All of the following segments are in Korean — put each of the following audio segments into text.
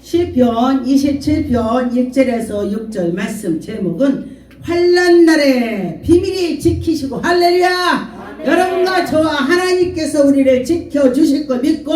시편 27편 1절에서 6절 말씀 제목은 환난날에 비밀히 지키시고 할렐루야. 여러분과 저와 하나님께서 우리를 지켜주실 걸 믿고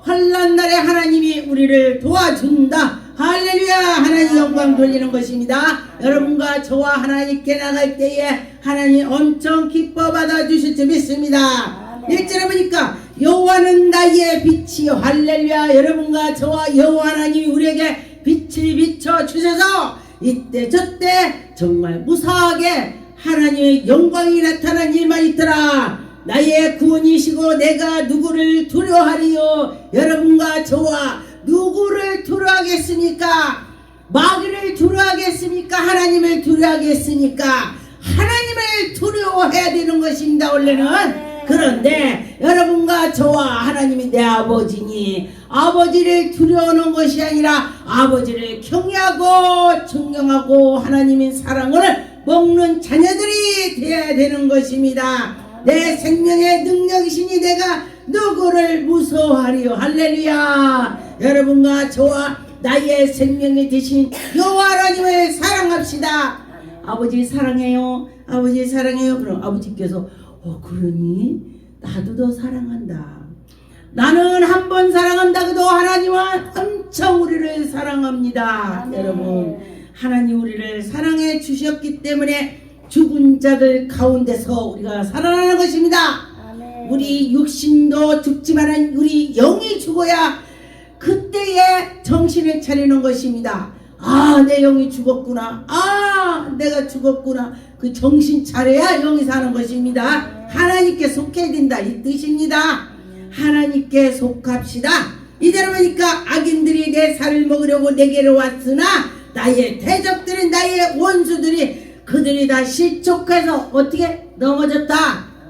환난날에 하나님이 우리를 도와준다. 할렐루야. 하나님 영광 돌리는 것입니다. 여러분과 저와 하나님께 나갈 때에 하나님 엄청 기뻐 받아주실 줄 믿습니다. 1절에 보니까 여호와는 나의 빛이요 할렐루야. 여러분과 저와 여호와 하나님이 우리에게 빛을 비춰주셔서 이때 저때 정말 무사하게 하나님의 영광이 나타난 일만 있더라. 나의 구원이시고 내가 누구를 두려워하리요. 여러분과 저와 누구를 두려워하겠습니까? 마귀를 두려워하겠습니까? 하나님을 두려워하겠습니까? 하나님을 두려워해야 되는 것입니다. 원래는. 그런데 여러분과 저와 하나님이 내 아버지니 아버지를 두려워하는 것이 아니라 아버지를 경외하고 존경하고 하나님의 사랑을 먹는 자녀들이 되어야 되는 것입니다. 내 생명의 능력이시니 내가 누구를 무서워하리요. 할렐루야. 여러분과 저와 나의 생명이 되신 여호와 하나님을 사랑합시다. 아버지 사랑해요. 아버지 사랑해요. 그럼 아버지께서 그러니 나도 너 사랑한다. 나는 한 번 사랑한다. 그도 하나님은 엄청 우리를 사랑합니다. 아멘. 여러분 하나님 우리를 사랑해 주셨기 때문에 죽은 자들 가운데서 우리가 살아나는 것입니다. 아멘. 우리 육신도 죽지만 우리 영이 죽어야 그때에 정신을 차리는 것입니다. 아, 내 영이 죽었구나. 아, 내가 죽었구나. 그 정신 차려야 영이 사는 것입니다. 하나님께 속해야 된다 이 뜻입니다. 하나님께 속합시다. 이대로 보니까 악인들이 내 살을 먹으려고 내게로 왔으나 나의 대적들은 나의 원수들이 그들이 다 실족해서 어떻게 넘어졌다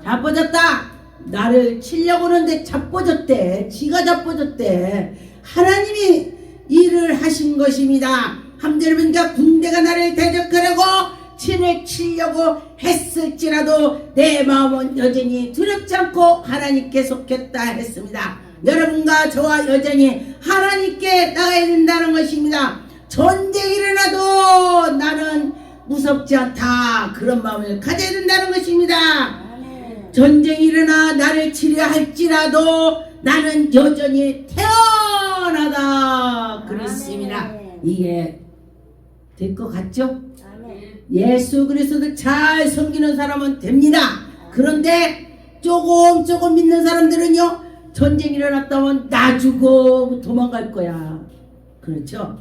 자빠졌다. 나를 치려고 하는데 자빠졌대. 지가 자빠졌대. 하나님이 일을 하신 것입니다. 함대로 보니까 군대가 나를 대적하려고 친을 치려고 했을지라도 내 마음은 여전히 두렵지 않고 하나님께 속했다 했습니다. 여러분과 저와 여전히 하나님께 나가야 된다는 것입니다. 전쟁이 일어나도 나는 무섭지 않다. 그런 마음을 가져야 된다는 것입니다. 전쟁이 일어나 나를 치려 할지라도 나는 여전히 태어나다 그랬습니다. 이게 될 것 같죠? 예수 그리스도를 잘 섬기는 사람은 됩니다. 그런데 조금 믿는 사람들은요, 전쟁이 일어났다면 나 주고 도망갈 거야. 그렇죠?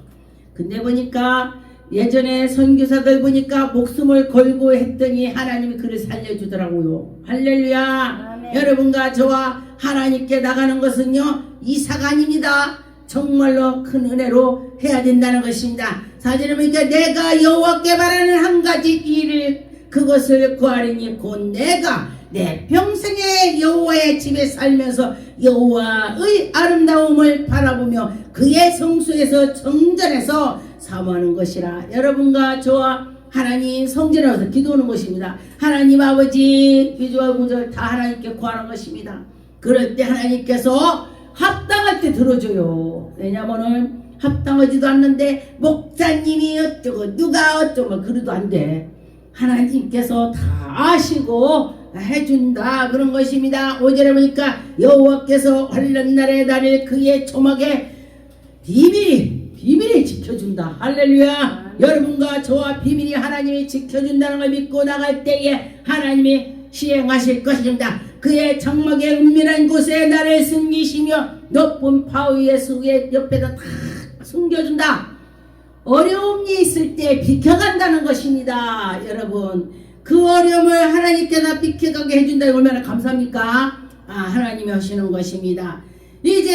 근데 보니까 예전에 선교사들 보니까 목숨을 걸고 했더니 하나님이 그를 살려주더라고요. 할렐루야. 아멘. 여러분과 저와 하나님께 나가는 것은요 이사가 아닙니다. 정말로 큰 은혜로 해야 된다는 것입니다. 사절에 보니까 내가 여호와께 바라는 한 가지 일을 그것을 구하리니 곧 내가 내 평생에 여호와의 집에 살면서 여호와의 아름다움을 바라보며 그의 성소에서 정전해서 사모하는 것이라. 여러분과 저와 하나님 성전에 와서 기도하는 것입니다. 하나님 아버지 비주얼 구절 다 하나님께 구하는 것입니다. 그럴 때 하나님께서 합당할 때 들어줘요. 왜냐면은 합당하지도 않는데 목사님이 어쩌고 누가 어쩌고 그래도 안 돼. 하나님께서 다 아시고 해준다 그런 것입니다. 5절에 보니까 여호와께서 환난날에 나를 그의 초막에 비밀히 지켜준다. 할렐루야. 여러분과 저와 비밀히 하나님이 지켜준다는 걸 믿고 나갈 때에 하나님이 시행하실 것입니다. 그의 장막의 은밀한 곳에 나를 숨기시며 높은 바위의 속에 옆에다 다 숨겨준다. 어려움이 있을 때 비켜간다는 것입니다. 여러분 그 어려움을 하나님께서 비켜가게 해준다. 얼마나 감사합니까? 하나님이 하시는 것입니다. 이제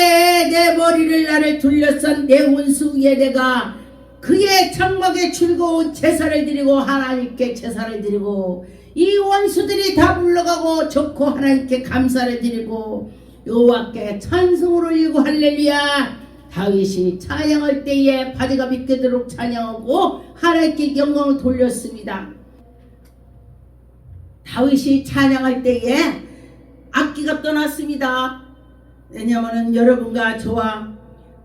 내 머리를 나를 둘러싼 내 원수 위에 내가 그의 장막에 즐거운 제사를 드리고 하나님께 제사를 드리고 이 원수들이 다 물러가고 좋고 하나님께 감사를 드리고 여호와께 찬송을 올리고 할렐루야. 다윗이 찬양할 때에 바디가 비켜도록 찬양하고 하나님께 영광을 돌렸습니다. 다윗이 찬양할 때에 악기가 떠났습니다. 왜냐하면 여러분과 저와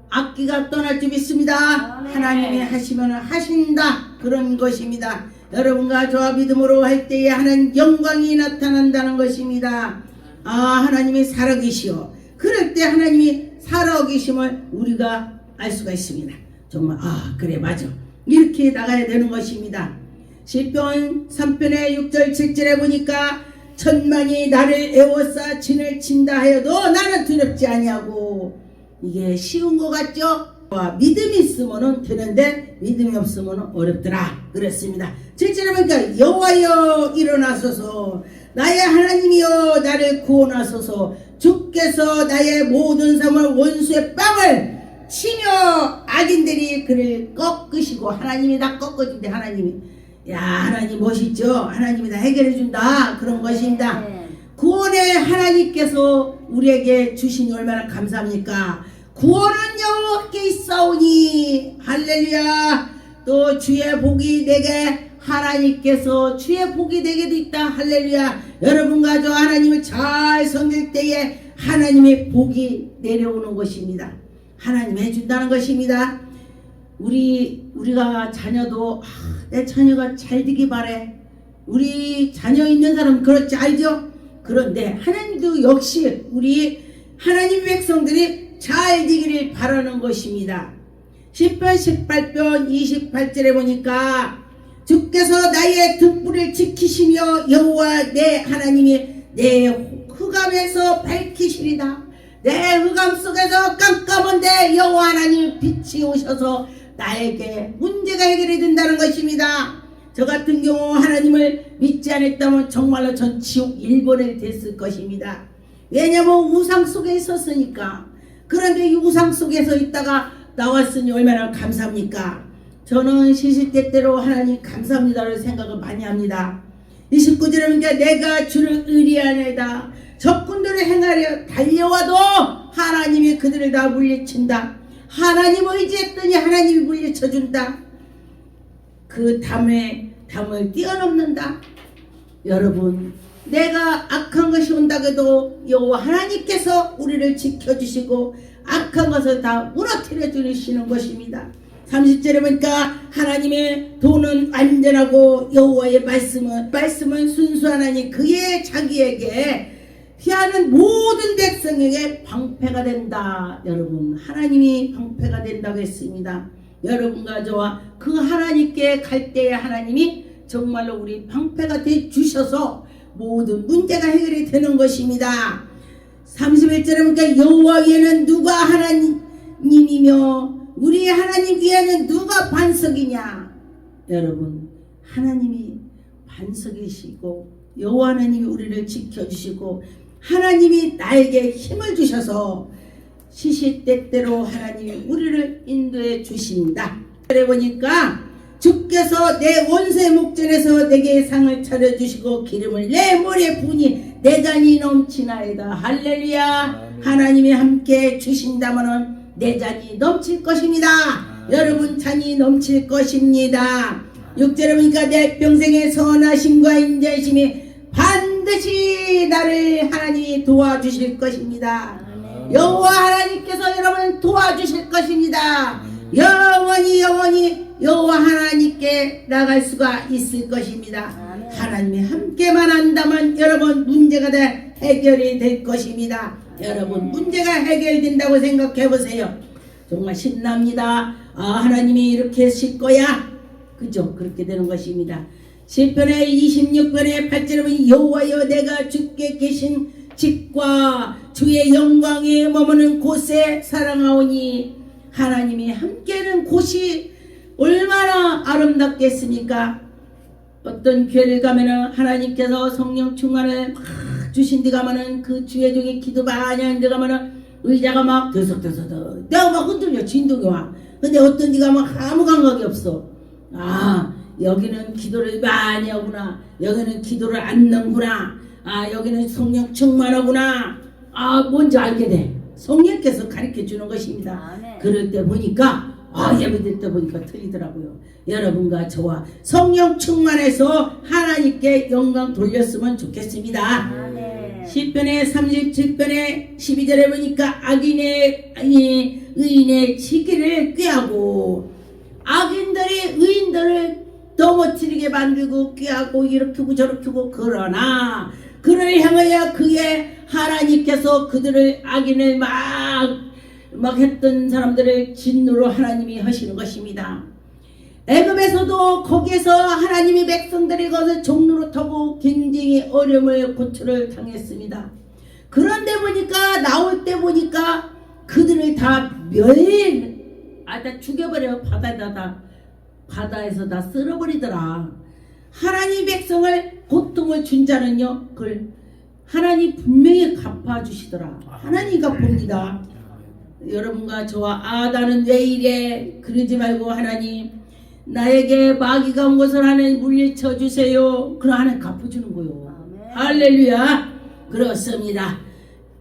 악기가 떠날 줄 믿습니다. 하나님이 하시면 하신다, 그런 것입니다. 여러분과 저와 믿음으로 할 때에 하나님 영광이 나타난다는 것입니다. 하나님이 살아계시오. 그럴 때 하나님이 살아계심을 우리가 알 수가 있습니다. 정말 그래 맞아, 이렇게 나가야 되는 것입니다. 시편 3편의 6절 7절에 보니까 천만이 나를 애워싸 진을 친다 하여도 나는 두렵지 아니하고. 이게 쉬운 것 같죠? 믿음이 있으면 되는데 믿음이 없으면 어렵더라 그랬습니다. 7절에 보니까 여호와여 일어나소서, 나의 하나님이여 나를 구원하소서, 주께서 나의 모든 삶을 원수의 빵을 치며 악인들이 그를 꺾으시고. 하나님이 다 꺾어준대. 하나님 멋있죠? 하나님이 다 해결해준다, 그런 것입니다. 구원의 하나님께서 우리에게 주시니 얼마나 감사합니까? 구원은 여호와께 있사오니. 할렐루야. 또 주의 복이 내게, 하나님께서 주의 복이 내게도 있다. 할렐루야. 여러분과 저 하나님을 잘 섬길 때에 하나님의 복이 내려오는 것입니다. 하나님 해준다는 것입니다. 우리가 자녀도 내 자녀가 잘 되기 바래. 우리 자녀 있는 사람 그렇지 알죠? 그런데 하나님도 역시 우리 하나님 백성들이 잘 되기를 바라는 것입니다. 시편 18편 28절에 보니까 주께서 나의 등불을 지키시며 여호와 내 하나님이 내 흑암에서 밝히시리다. 내 흑암 속에서 깜깜한데 여호와 하나님 빛이 오셔서 나에게 문제가 해결이 된다는 것입니다. 저 같은 경우 하나님을 믿지 않았다면 정말로 전 지옥 1번에 됐을 것입니다. 왜냐면 우상 속에 있었으니까. 그런데 이 우상 속에서 있다가 나왔으니 얼마나 감사합니까? 저는 시시때때로 하나님 감사합니다를 생각을 많이 합니다. 29절에 보니까 내가 주를 의리하네다. 적군들을 행하려 달려와도 하나님이 그들을 다 물리친다. 하나님 의지했더니 하나님이 물리쳐준다. 그 담을 뛰어넘는다. 여러분, 내가 악한 것이 온다고 해도 여호와 하나님께서 우리를 지켜주시고 악한 것을 다 무너뜨려 주시는 것입니다. 30절에 보니까 하나님의 도는 안전하고 여호와의 말씀은 순수하나니 그의 자기에게 피하는 모든 백성에게 방패가 된다. 여러분, 하나님이 방패가 된다고 했습니다. 여러분과 저와 그 하나님께 갈 때에 하나님이 정말로 우리 방패가 돼 주셔서 모든 문제가 해결이 되는 것입니다. 31절에 보니까 여호와 위에는 누가 하나님이며 우리 하나님 위에는 누가 반석이냐. 여러분, 하나님이 반석이시고 여호와 하나님이 우리를 지켜주시고 하나님이 나에게 힘을 주셔서 시시때때로 하나님이 우리를 인도해 주신다. 그래 보니까 주께서 내 원수의 목전에서 내게 상을 차려주시고 기름을 내 머리에 부으니 내 잔이 넘치나이다. 할렐루야. 하나님이 함께 주신다면 내 잔이 넘칠 것입니다. 여러분 잔이 넘칠 것입니다. 6절에 보니까 내 평생의 선하심과 인자심이 반드시 나를 하나님이 도와주실 것입니다. 여호와 하나님께서 여러분 도와주실 것입니다. 영원히 여호와 하나님께 나갈 수가 있을 것입니다. 하나님이 함께만 한다면 여러분 문제가 다 해결이 될 것입니다. 여러분 문제가 해결된다고 생각해 보세요. 정말 신납니다. 하나님이 이렇게 하실 거야. 그죠? 그렇게 되는 것입니다. 시편의 26편의 8절에 보니 여호와여 내가 주께 계신 집과 주의 영광에 머무는 곳에 사랑하오니. 하나님이 함께하는 곳이 얼마나 아름답겠습니까? 어떤 교회를 가면은 하나님께서 성령 충만을 막 주신 데 가면은 그 주의 종이 기도 많이 하는 데 가면은 의자가 막 들썩들썩 내가 막 흔들려 진동이 와. 근데 어떤 데 가면 아무 감각이 없어. 여기는 기도를 많이 하구나. 여기는 기도를 안 넣구나. 여기는 성령 충만하구나. 뭔지 알게 돼. 성령께서 가르쳐 주는 것입니다. 그럴 때 보니까 예배드릴 때 보니까 틀리더라고요. 여러분과 저와 성령 충만해서 하나님께 영광 돌렸으면 좋겠습니다. 시편의 37편의 12절에 보니까 의인의 지기를 꾀하고 악인들이 의인들을 넘어뜨리게 만들고 꾀하고 이렇게고 저렇게고 그러나 그를 향하여 그의 하나님께서 그들을 악인을 막 했던 사람들을 진노로 하나님이 하시는 것입니다. 애굽에서도 거기에서 하나님의 백성들이 거기서 종로로 타고 굉장히 어려움을 고초를 당했습니다. 그런데 보니까 나올 때 보니까 그들을 다 다 죽여버려 바다에서 다 쓸어버리더라. 하나님 백성을 고통을 준 자는요 그걸 하나님 분명히 갚아주시더라. 하나님 갚습니다. 여러분과 저와 나는 왜 이래 그러지 말고 하나님 나에게 마귀가 온 것을 하나님 물리쳐 주세요. 그럼 하나님 갚아주는 거요. 할렐루야. 그렇습니다.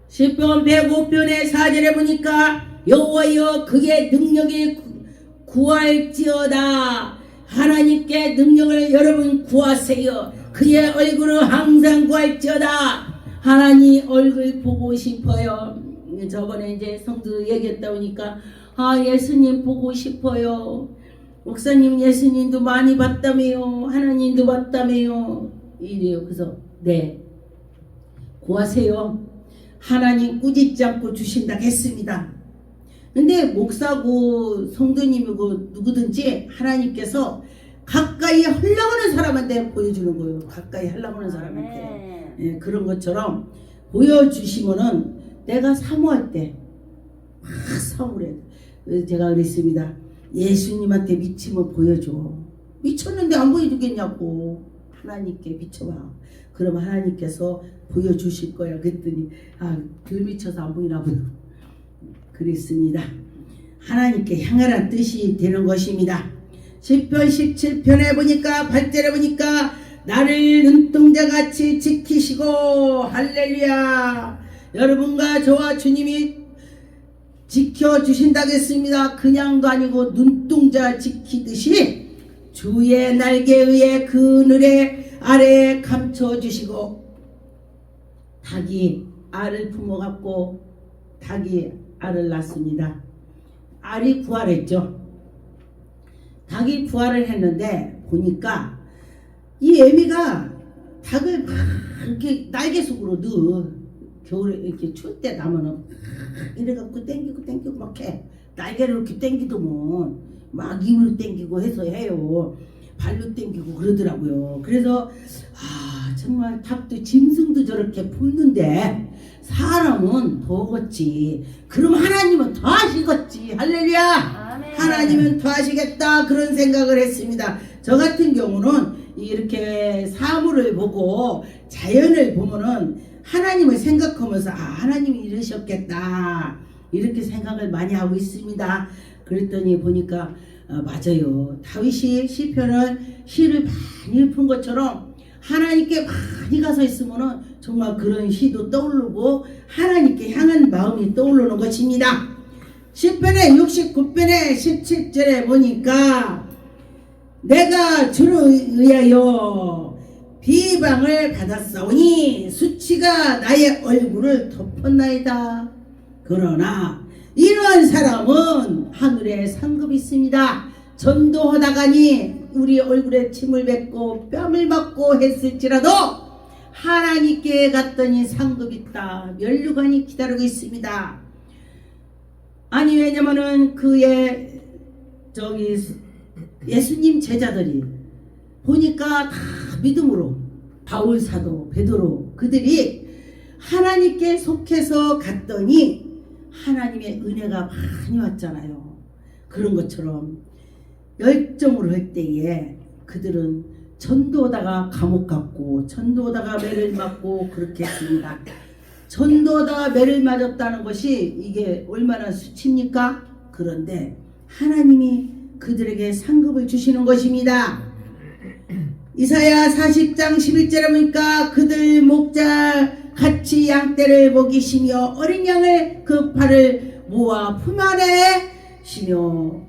시편 105편의 4절에 보니까 여호와여 그의 능력이 구할지어다. 하나님께 능력을 여러분 구하세요. 그의 얼굴을 항상 구할지어다. 하나님 얼굴 보고 싶어요. 저번에 이제 성도 얘기했다 보니까 예수님 보고 싶어요. 목사님 예수님도 많이 봤다며요. 하나님도 봤다며요. 이래요. 그래서 네 구하세요. 하나님 꾸짖지 않고 주신다 했습니다. 근데 목사고 성도님이고 누구든지 하나님께서 가까이 하려고 하는 사람한테 보여주는 거예요. 가까이 하려고 하는 사람한테. 예, 그런 것처럼 보여주시면은 내가 사모할 때 막 사모해. 제가 그랬습니다. 예수님한테 미침을 보여줘. 미쳤는데 안 보여주겠냐고. 하나님께 비춰봐. 그럼 하나님께서 보여주실 거야. 그랬더니 덜 미쳐서 안 보이나 보다. 그랬습니다. 하나님께 향하라는 뜻이 되는 것입니다. 시편 17편에 보니까 8절에 보니까 나를 눈동자같이 지키시고 할렐루야. 여러분과 저와 주님이 지켜주신다겠습니다. 그냥도 아니고 눈동자 지키듯이 주의 날개에 의해 그늘의 아래에 감춰주시고 닭이 알을 품어갖고 닭이 알을 낳습니다. 알이 부활했죠. 닭이 부활을 했는데 보니까 이 애미가 닭을 막 이렇게 날개 속으로 넣어. 겨울에 이렇게 추울 때 나면은 이래갖고 땡기고 막 해. 날개를 이렇게 땡기더만 막 입으로 땡기고 해서 해요. 발로 땡기고 그러더라고요. 그래서 정말 닭도 짐승도 저렇게 품는데 사람은 더 걷지. 그럼 하나님은 더 하시겠지. 할렐루야. 아멘. 하나님은 더 하시겠다 그런 생각을 했습니다. 저 같은 경우는 이렇게 사물을 보고 자연을 보면은 하나님을 생각하면서 하나님이 이러셨겠다 이렇게 생각을 많이 하고 있습니다. 그랬더니 보니까 맞아요. 다윗이 시편을 시를 많이 읊은 것처럼 하나님께 많이 가서 있으면은 정말 그런 시도 떠오르고 하나님께 향한 마음이 떠오르는 것입니다. 시편의 69편의 17절에 보니까 내가 주를 의하여 비방을 받았사오니 수치가 나의 얼굴을 덮었나이다. 그러나 이러한 사람은 하늘에 상급이 있습니다. 전도하다가니 우리 얼굴에 침을 뱉고 뺨을 맞고 했을지라도 하나님께 갔더니 상급이 있다. 면류관이 기다리고 있습니다. 아니 왜냐면은 그의 예수님 제자들이 보니까 다 믿음으로 바울 사도 베드로 그들이 하나님께 속해서 갔더니 하나님의 은혜가 많이 왔잖아요. 그런 것처럼 열정으로 할 때에 그들은 전도하다가 감옥 갔고 전도하다가 매를 맞고 그렇게 했습니다. 전도하다가 매를 맞았다는 것이 이게 얼마나 수치입니까? 그런데 하나님이 그들에게 상급을 주시는 것입니다. 이사야 40장 11절에 보니까 그들 목자 같이 양떼를 먹이시며 어린 양을 그 팔을 모아 품 안에 쉬며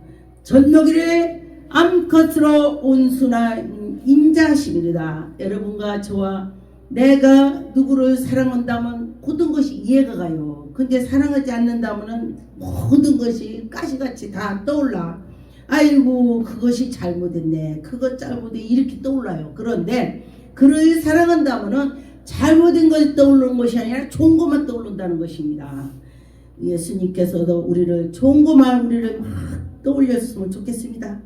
젖먹이를 암컷으로 온순한 인자하심이다. 여러분과 저와 내가 누구를 사랑한다면 모든 것이 이해가 가요. 근데 사랑하지 않는다면 모든 것이 가시같이 다 떠올라. 아이고 그것이 잘못했네, 그것 잘못해, 이렇게 떠올라요. 그런데 그를 사랑한다면 잘못된 것이 떠오르는 것이 아니라 좋은 것만 떠오른다는 것입니다. 예수님께서도 우리를 좋은 것만 우리를 막 떠올렸으면 좋겠습니다.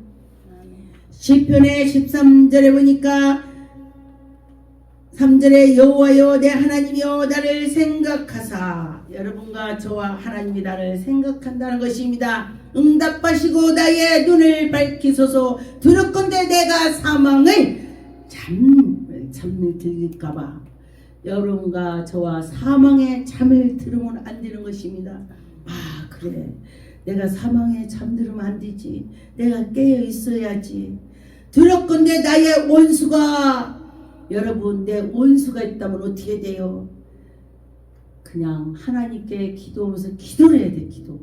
시편의 13절에 보니까 3절에 여호와여 내 하나님이여 나를 생각하사, 여러분과 저와 하나님이 나를 생각한다는 것입니다. 응답하시고 나의 눈을 밝히소서. 두렵건대 내가 사망을 잠을 들릴까봐, 여러분과 저와 사망의 잠을 들으면 안 되는 것입니다. 아 그래, 내가 사망에 잠들으면 안 되지, 내가 깨어 있어야지. 두렵건대 나의 원수가, 여러분 내 원수가 있다면 어떻게 돼요? 그냥 하나님께 기도하면서 기도를 해야 돼. 기도.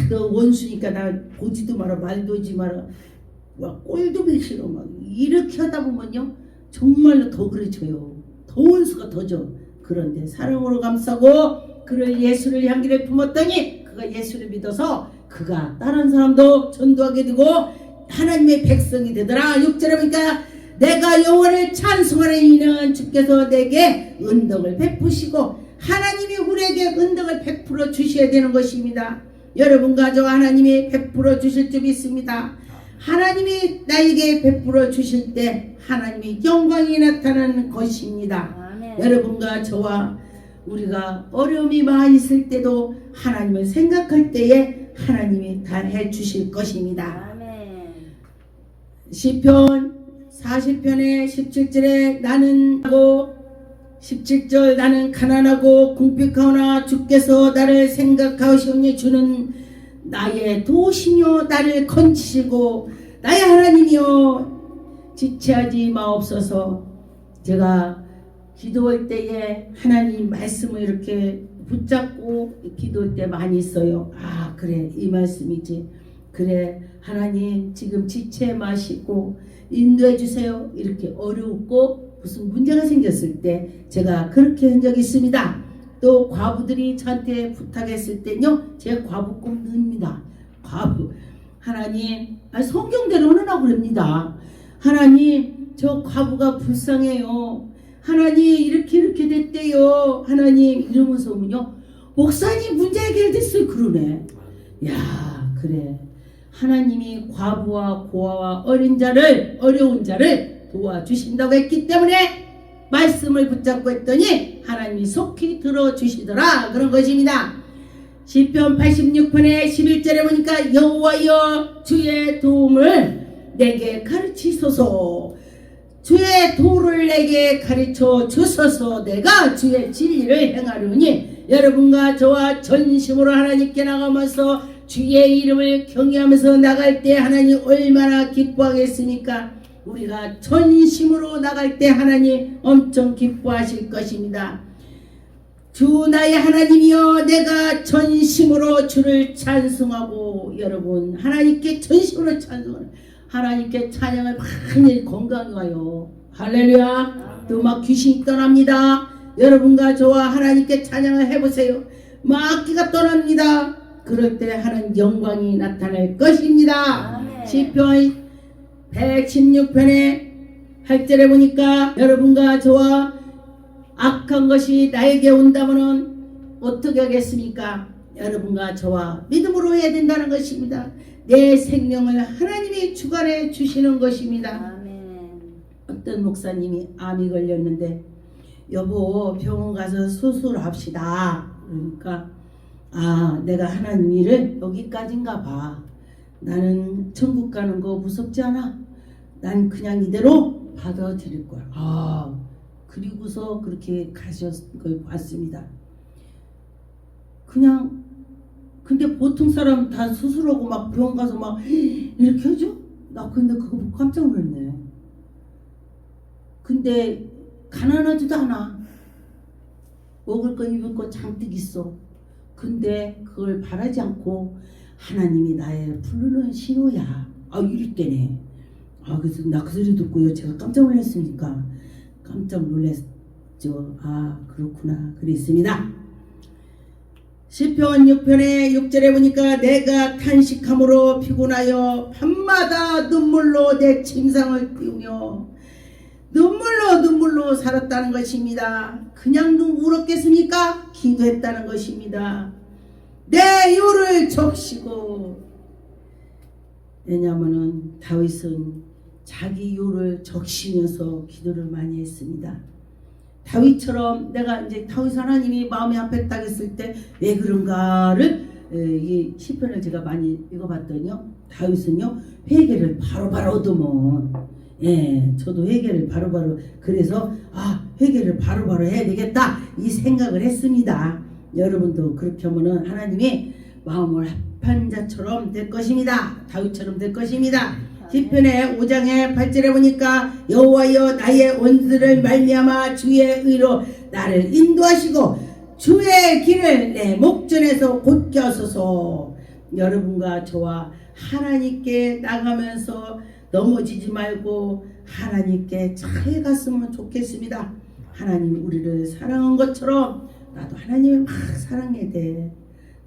너 원수니까 나 보지도 마라, 말도 하지 마라, 막 꼴도 보기 싫어, 막 이렇게 하다 보면요 정말로 더 그래져요. 더 원수가 더져. 그런데 사랑으로 감싸고 그를 예수를 향기를 품었더니 그가 예수를 믿어서 그가 다른 사람도 전도하게 되고 하나님의 백성이 되더라. 6절에 보니까 내가 여호와를 찬송하는 이는 주께서 내게 은덕을 베푸시고, 하나님이 우리에게 은덕을 베풀어 주셔야 되는 것입니다. 여러분과 저 하나님이 베풀어 주실 줄 믿습니다. 하나님이 나에게 베풀어 주실 때 하나님의 영광이 나타나는 것입니다. 아멘. 여러분과 저와 우리가 어려움이 많이 있을 때도 하나님을 생각할 때에 하나님이 다 해주실 것입니다. 아멘. 시편 40편의 17절에 나는 하고 17절 나는 가난하고 궁핍하오나 주께서 나를 생각하시오니 주는 나의 도시며 나를 건지시고 나의 하나님이여 지체하지 마옵소서. 제가 기도할 때에 하나님 말씀을 이렇게 붙잡고 기도할 때 많이 있어요. 아 그래, 이 말씀이지. 그래 하나님 지금 지체 마시고 인도해 주세요. 이렇게 어렵고 무슨 문제가 생겼을 때 제가 그렇게 한 적이 있습니다. 또 과부들이 저한테 부탁했을 때요 제가 과부금 넣습니다. 과부 하나님, 성경대로는 하고 그럽니다. 하나님 저 과부가 불쌍해요. 하나님 이렇게 됐대요. 하나님 이러면서는요 목사님 문제 해결됐어요. 그러네. 야 그래, 하나님이 과부와 고아와 어려운 자를 도와주신다고 했기 때문에 말씀을 붙잡고 했더니 하나님이 속히 들어주시더라, 그런 것입니다. 시편 86편의 11절에 보니까 여호와여 주의 도움을 내게 가르치소서. 주의 도를 내게 가르쳐 주소서. 내가 주의 진리를 행하려니, 여러분과 저와 전심으로 하나님께 나가면서 주의 이름을 경외하면서 나갈 때 하나님 얼마나 기뻐하겠습니까? 우리가 전심으로 나갈 때 하나님 엄청 기뻐하실 것입니다. 주 나의 하나님이여 내가 전심으로 주를 찬송하고, 여러분 하나님께 전심으로 찬송하는, 하나님께 찬양을 많이 건강히 와요. 할렐루야. 또 막 귀신이 떠납니다. 여러분과 저와 하나님께 찬양을 해보세요. 마귀가 떠납니다. 그럴 때 하나님 영광이 나타날 것입니다. 아멘. 시편 116편의 8절에 보니까 여러분과 저와 악한 것이 나에게 온다면 어떻게 하겠습니까? 여러분과 저와 믿음으로 해야 된다는 것입니다. 내 생명을 하나님이 주관해 주시는 것입니다. 아멘. 어떤 목사님이 암이 걸렸는데 여보 병원 가서 수술합시다. 그러니까 내가 하나님 일을 여기까지인가 봐. 나는 천국 가는 거 무섭지 않아. 난 그냥 이대로 받아들일 거야. 그리고서 그렇게 가셨 걸 봤습니다. 그냥 근데 보통 사람 다 수술하고 막 병원 가서 막 이렇게 하죠? 나 근데 그거 보고 깜짝 놀랐네. 근데 가난하지도 않아. 먹을 거 입을 거 잔뜩 있어. 근데 그걸 바라지 않고 하나님이 나의 부르는 신호야. 이럴 때네. 그래서 나 그 소리 듣고요 제가 깜짝 놀랐으니까 깜짝 놀랐죠. 아, 그렇구나. 그랬습니다. 시편 6편의 6절에 보니까 내가 탄식함으로 피곤하여 밤마다 눈물로 내 침상을 띄우며 눈물로 살았다는 것입니다. 그냥 울었겠습니까? 기도했다는 것입니다. 내 요를 적시고, 왜냐하면 다윗은 자기 요를 적시면서 기도를 많이 했습니다. 다윗처럼 내가 이제 다윗 하나님이 마음에 아팠다 했을 때 왜 그런가를 이 시편을 제가 많이 읽어봤더니요, 다윗은요 회개를 바로바로 얻으면, 저도 회개를 바로바로, 그래서 회개를 바로바로 해야 되겠다 이 생각을 했습니다. 여러분도 그렇게 하면은 하나님이 마음을 합한 자처럼 될 것입니다. 다윗처럼 될 것입니다. 시편의 5장의 8절에 보니까 여호와여 나의 원수를 말미암아 주의 의로 나를 인도하시고 주의 길을 내 목전에서 곧게 하소서. 여러분과 저와 하나님께 나가면서 넘어지지 말고 하나님께 잘 갔으면 좋겠습니다. 하나님 우리를 사랑한 것처럼 나도 하나님을 막 사랑해야 돼.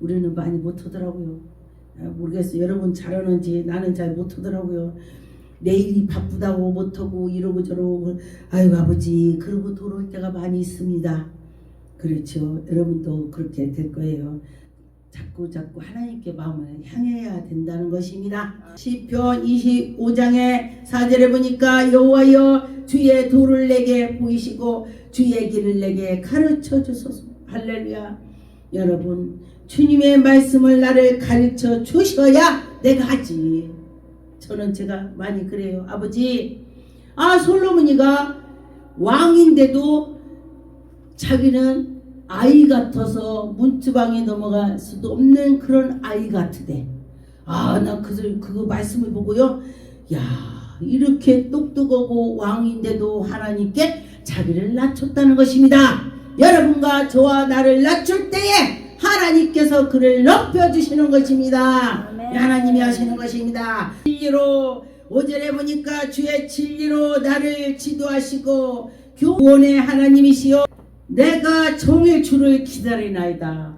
우리는 많이 못하더라고요. 모르겠어요. 여러분 잘하는지 나는 잘 못하더라고요. 내일이 바쁘다고 못하고 이러고 저러고, 아이고 아버지 그러고 돌아올 때가 많이 있습니다. 그렇죠. 여러분도 그렇게 될 거예요. 자꾸 하나님께 마음을 향해야 된다는 것입니다. 시편 25장의 4절에 보니까 여호와여 주의 도를 내게 보이시고 주의 길을 내게 가르쳐 주소서. 할렐루야. 여러분 주님의 말씀을 나를 가르쳐 주셔야 내가 하지. 저는 제가 많이 그래요. 아버지, 솔로몬이가 왕인데도 자기는 아이 같아서 문지방에 넘어갈 수도 없는 그런 아이 같으대. 나 그거 말씀을 보고요, 야, 이렇게 똑똑하고 왕인데도 하나님께 자기를 낮췄다는 것입니다. 여러분과 저와 나를 낮출 때에 하나님께서 그를 높여주시는 것입니다. 아멘. 하나님이 하시는 것입니다. 진리로 5절에 보니까 주의 진리로 나를 지도하시고 구원의 하나님이시여 내가 종일 주를 기다리나이다.